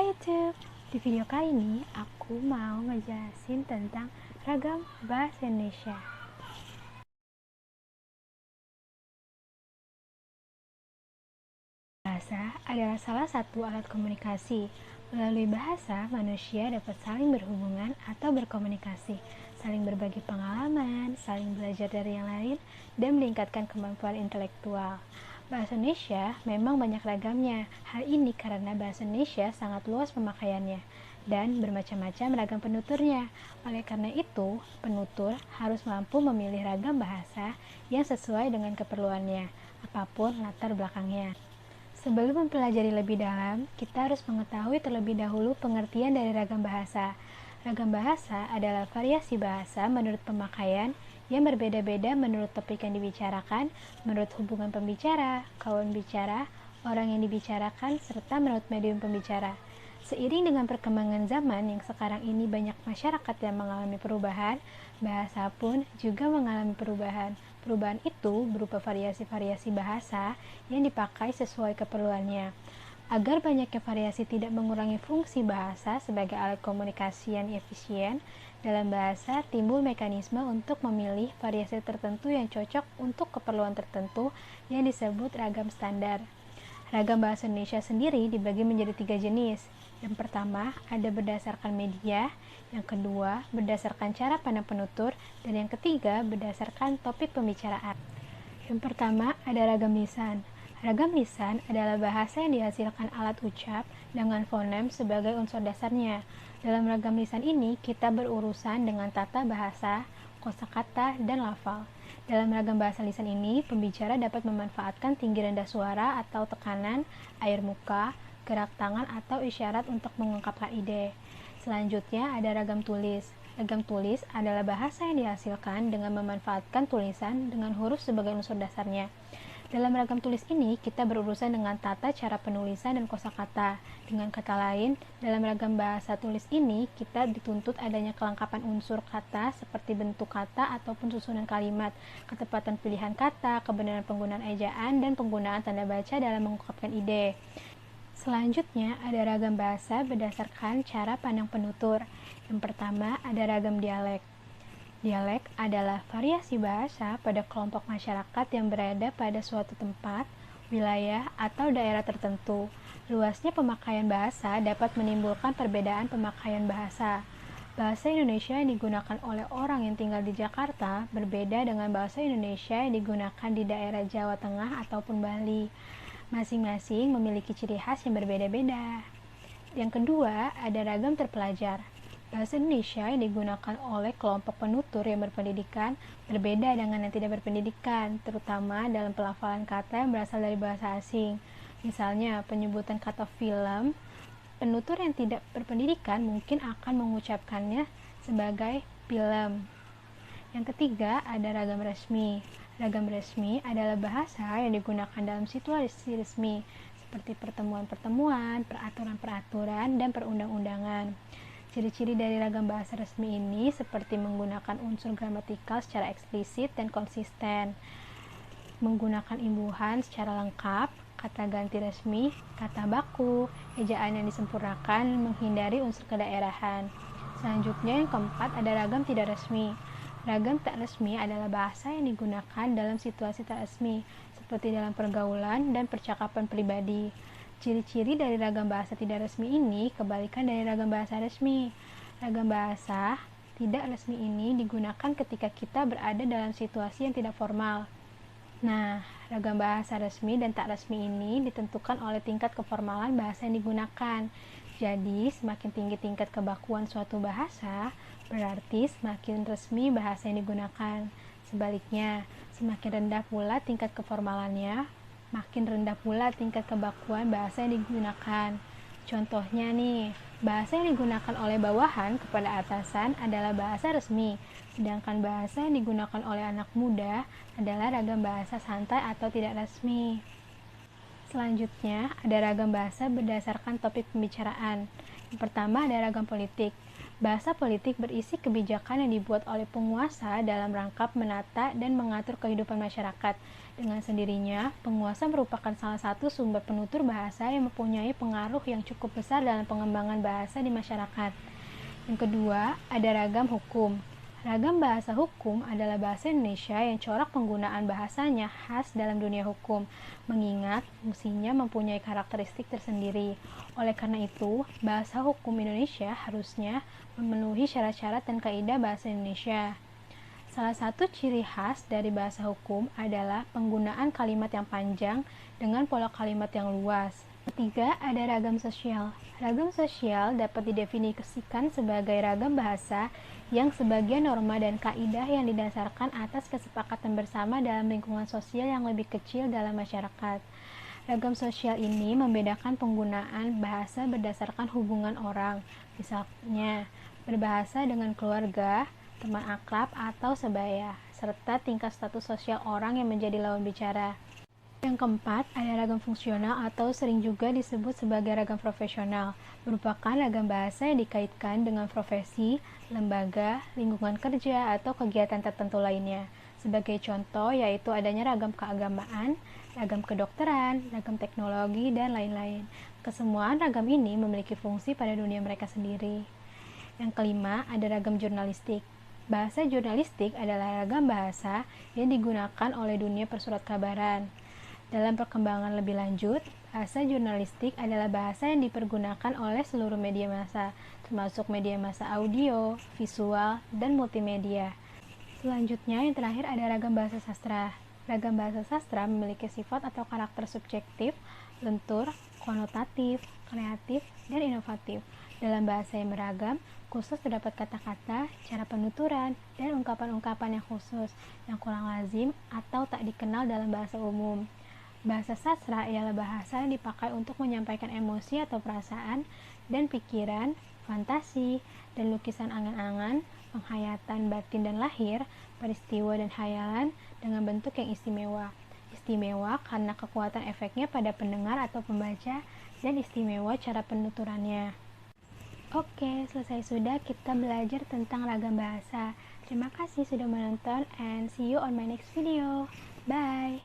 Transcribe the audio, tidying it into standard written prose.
Hai YouTube, di video kali ini aku mau ngejelasin tentang ragam bahasa Indonesia. Bahasa adalah salah satu alat komunikasi. Melalui bahasa, manusia dapat saling berhubungan atau berkomunikasi, saling berbagi pengalaman, saling belajar dari yang lain, dan meningkatkan kemampuan intelektual. Bahasa Indonesia memang banyak ragamnya. Hal ini karena bahasa Indonesia sangat luas pemakaiannya dan bermacam-macam ragam penuturnya. Oleh karena itu, penutur harus mampu memilih ragam bahasa yang sesuai dengan keperluannya, apapun latar belakangnya. Sebelum mempelajari lebih dalam, kita harus mengetahui terlebih dahulu pengertian dari ragam bahasa. Ragam bahasa adalah variasi bahasa menurut pemakaian yang berbeda-beda menurut topik yang dibicarakan, menurut hubungan pembicara, kawan bicara, orang yang dibicarakan, serta menurut medium pembicara. Seiring dengan perkembangan zaman yang sekarang ini banyak masyarakat yang mengalami perubahan, bahasa pun juga mengalami perubahan. Perubahan itu berupa variasi-variasi bahasa yang dipakai sesuai keperluannya. Agar banyaknya variasi tidak mengurangi fungsi bahasa sebagai alat komunikasi yang efisien, dalam bahasa timbul mekanisme untuk memilih variasi tertentu yang cocok untuk keperluan tertentu yang disebut ragam standar. Ragam bahasa Indonesia sendiri dibagi menjadi 3 jenis. Yang pertama, ada berdasarkan media, yang kedua, berdasarkan cara pandang penutur, dan yang ketiga, berdasarkan topik pembicaraan. Yang pertama, ada ragam lisan. Ragam lisan adalah bahasa yang dihasilkan alat ucap dengan fonem sebagai unsur dasarnya. Dalam ragam lisan ini, kita berurusan dengan tata bahasa, kosakata, dan lafal. Dalam ragam bahasa lisan ini, pembicara dapat memanfaatkan tinggi rendah suara atau tekanan, air muka, gerak tangan atau isyarat untuk mengungkapkan ide. Selanjutnya ada ragam tulis. Ragam tulis adalah bahasa yang dihasilkan dengan memanfaatkan tulisan dengan huruf sebagai unsur dasarnya. Dalam ragam tulis ini, kita berurusan dengan tata cara penulisan dan kosakata. Dengan kata lain, dalam ragam bahasa tulis ini, kita dituntut adanya kelengkapan unsur kata seperti bentuk kata ataupun susunan kalimat, ketepatan pilihan kata, kebenaran penggunaan ejaan, dan penggunaan tanda baca dalam mengungkapkan ide. Selanjutnya, ada ragam bahasa berdasarkan cara pandang penutur. Yang pertama, ada ragam dialek. Dialek adalah variasi bahasa pada kelompok masyarakat yang berada pada suatu tempat, wilayah, atau daerah tertentu. Luasnya pemakaian bahasa dapat menimbulkan perbedaan pemakaian bahasa. Bahasa Indonesia yang digunakan oleh orang yang tinggal di Jakarta berbeda dengan bahasa Indonesia yang digunakan di daerah Jawa Tengah ataupun Bali. Masing-masing memiliki ciri khas yang berbeda-beda. Yang kedua, ada ragam terpelajar. Bahasa Indonesia yang digunakan oleh kelompok penutur yang berpendidikan berbeda dengan yang tidak berpendidikan, terutama dalam pelafalan kata yang berasal dari bahasa asing. Misalnya, penyebutan kata film, penutur yang tidak berpendidikan mungkin akan mengucapkannya sebagai film. Yang ketiga, ada ragam resmi. Ragam resmi adalah bahasa yang digunakan dalam situasi resmi, seperti pertemuan-pertemuan, peraturan-peraturan, dan perundang-undangan. Ciri-ciri dari ragam bahasa resmi ini seperti menggunakan unsur gramatikal secara eksplisit dan konsisten, menggunakan imbuhan secara lengkap, kata ganti resmi, kata baku, ejaan yang disempurnakan, menghindari unsur kedaerahan. Selanjutnya yang keempat ada ragam tidak resmi. Ragam tak resmi adalah bahasa yang digunakan dalam situasi tak resmi, seperti dalam pergaulan dan percakapan pribadi. Ciri-ciri dari ragam bahasa tidak resmi ini kebalikan dari ragam bahasa resmi. Ragam bahasa tidak resmi ini digunakan ketika kita berada dalam situasi yang tidak formal. Nah, ragam bahasa resmi dan tak resmi ini ditentukan oleh tingkat keformalan bahasa yang digunakan. Jadi, semakin tinggi tingkat kebakuan suatu bahasa, berarti semakin resmi bahasa yang digunakan. Sebaliknya, semakin rendah pula tingkat keformalannya, makin rendah pula tingkat kebakuan bahasa yang digunakan. Contohnya nih, bahasa yang digunakan oleh bawahan kepada atasan adalah bahasa resmi, sedangkan bahasa yang digunakan oleh anak muda adalah ragam bahasa santai atau tidak resmi. Selanjutnya, ada ragam bahasa berdasarkan topik pembicaraan. Yang pertama ada ragam politik. Bahasa politik berisi kebijakan yang dibuat oleh penguasa dalam rangka menata dan mengatur kehidupan masyarakat. Dengan sendirinya, penguasa merupakan salah satu sumber penutur bahasa yang mempunyai pengaruh yang cukup besar dalam pengembangan bahasa di masyarakat. Yang kedua, ada ragam hukum. Ragam bahasa hukum adalah bahasa Indonesia yang corak penggunaan bahasanya khas dalam dunia hukum, mengingat fungsinya mempunyai karakteristik tersendiri. Oleh karena itu, bahasa hukum Indonesia harusnya memenuhi syarat-syarat dan kaidah bahasa Indonesia. Salah satu ciri khas dari bahasa hukum adalah penggunaan kalimat yang panjang dengan pola kalimat yang luas. Ketiga, ada ragam sosial. Ragam sosial dapat didefinisikan sebagai ragam bahasa yang sebagian norma dan kaidah yang didasarkan atas kesepakatan bersama dalam lingkungan sosial yang lebih kecil dalam masyarakat. Ragam sosial ini membedakan penggunaan bahasa berdasarkan hubungan orang, misalnya berbahasa dengan keluarga, teman akrab, atau sebaya, serta tingkat status sosial orang yang menjadi lawan bicara. Yang keempat, ada ragam fungsional atau sering juga disebut sebagai ragam profesional, merupakan ragam bahasa yang dikaitkan dengan profesi, lembaga, lingkungan kerja, atau kegiatan tertentu lainnya. Sebagai contoh, yaitu adanya ragam keagamaan, ragam kedokteran, ragam teknologi, dan lain-lain. Kesemuaan ragam ini memiliki fungsi pada dunia mereka sendiri. Yang kelima, ada ragam jurnalistik. Bahasa jurnalistik adalah ragam bahasa yang digunakan oleh dunia persurat kabaran. Dalam perkembangan lebih lanjut, bahasa jurnalistik adalah bahasa yang dipergunakan oleh seluruh media massa, termasuk media massa audio, visual, dan multimedia. Selanjutnya, yang terakhir ada ragam bahasa sastra. Ragam bahasa sastra memiliki sifat atau karakter subjektif, lentur, konotatif, kreatif, dan inovatif. Dalam bahasa yang beragam, khusus terdapat kata-kata, cara penuturan, dan ungkapan-ungkapan yang khusus, yang kurang lazim atau tak dikenal dalam bahasa umum. Bahasa sastra ialah bahasa yang dipakai untuk menyampaikan emosi atau perasaan dan pikiran, fantasi, dan lukisan angan-angan, penghayatan batin dan lahir, peristiwa dan khayalan dengan bentuk yang istimewa. Istimewa karena kekuatan efeknya pada pendengar atau pembaca, dan istimewa cara penuturannya. Oke, selesai sudah kita belajar tentang ragam bahasa. Terima kasih sudah menonton and see you on my next video. Bye!